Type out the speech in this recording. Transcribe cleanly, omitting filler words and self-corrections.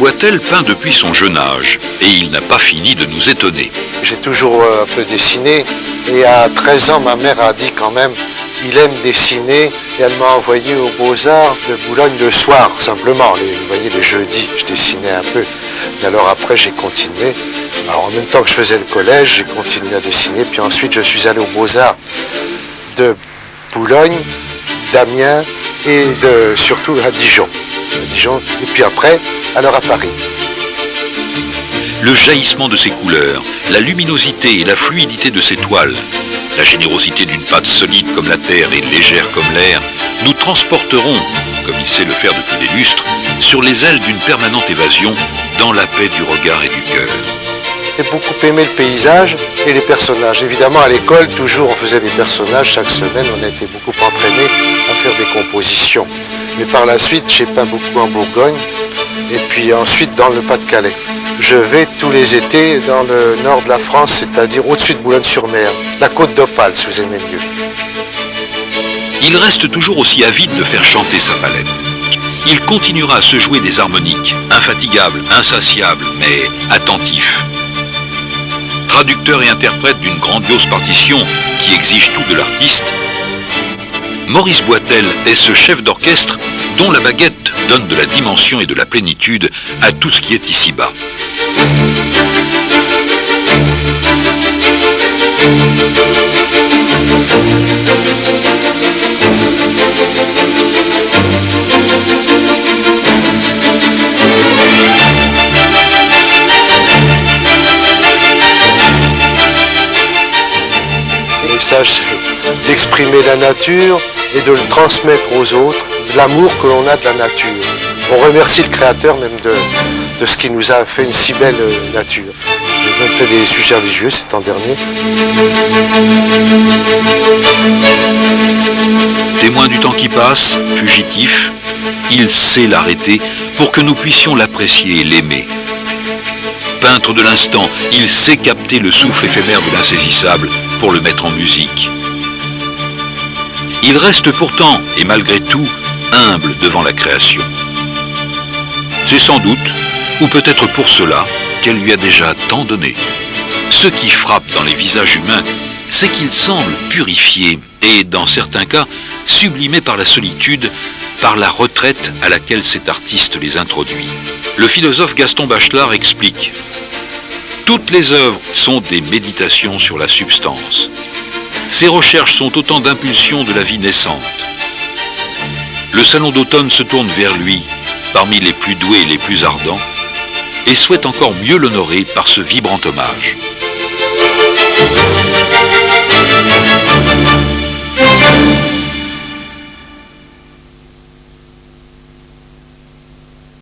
Boitel peint depuis son jeune âge et il n'a pas fini de nous étonner. J'ai toujours un peu dessiné et à 13 ans, ma mère a dit quand même il aime dessiner et elle m'a envoyé aux Beaux-Arts de Boulogne le soir, simplement. Vous voyez, le jeudi, je dessinais un peu. Et alors après, j'ai continué. Alors en même temps que je faisais le collège, j'ai continué à dessiner. Puis ensuite, je suis allé aux Beaux-Arts de Boulogne, d'Amiens et surtout à Dijon. Et puis après, alors à Paris. Le jaillissement de ses couleurs, la luminosité et la fluidité de ses toiles, la générosité d'une pâte solide comme la terre et légère comme l'air, nous transporteront, comme il sait le faire depuis des lustres, sur les ailes d'une permanente évasion dans la paix du regard et du cœur. J'ai beaucoup aimé le paysage et les personnages. Évidemment, à l'école, toujours on faisait des personnages. Chaque semaine, on a été beaucoup entraînés à faire des compositions. Mais par la suite, j'ai peint beaucoup en Bourgogne et puis ensuite dans le Pas-de-Calais. Je vais tous les étés dans le nord de la France, c'est-à-dire au-dessus de Boulogne-sur-Mer, la côte d'Opale, si vous aimez mieux. Il reste toujours aussi avide de faire chanter sa palette. Il continuera à se jouer des harmoniques, infatigable, insatiable, mais attentif. Traducteur et interprète d'une grandiose partition qui exige tout de l'artiste, Maurice Boitel est ce chef d'orchestre dont la baguette donne de la dimension et de la plénitude à tout ce qui est ici-bas. Le message, c'est d'exprimer la nature et de le transmettre aux autres, de l'amour que l'on a de la nature. On remercie le Créateur même de ce qui nous a fait une si belle nature. J'ai même fait des sujets religieux, c'est l'an dernier. Témoin du temps qui passe, fugitif, il sait l'arrêter pour que nous puissions l'apprécier et l'aimer. Peintre de l'instant, il sait capter le souffle éphémère de l'insaisissable pour le mettre en musique. Il reste pourtant, et malgré tout, humble devant la création. C'est sans doute, ou peut-être pour cela, qu'elle lui a déjà tant donné. Ce qui frappe dans les visages humains, c'est qu'ils semblent purifiés et, dans certains cas, sublimés par la solitude, par la retraite à laquelle cet artiste les introduit. Le philosophe Gaston Bachelard explique « Toutes les œuvres sont des méditations sur la substance. Ces recherches sont autant d'impulsions de la vie naissante. Le salon d'automne se tourne vers lui, parmi les plus doués et les plus ardents, et souhaite encore mieux l'honorer par ce vibrant hommage.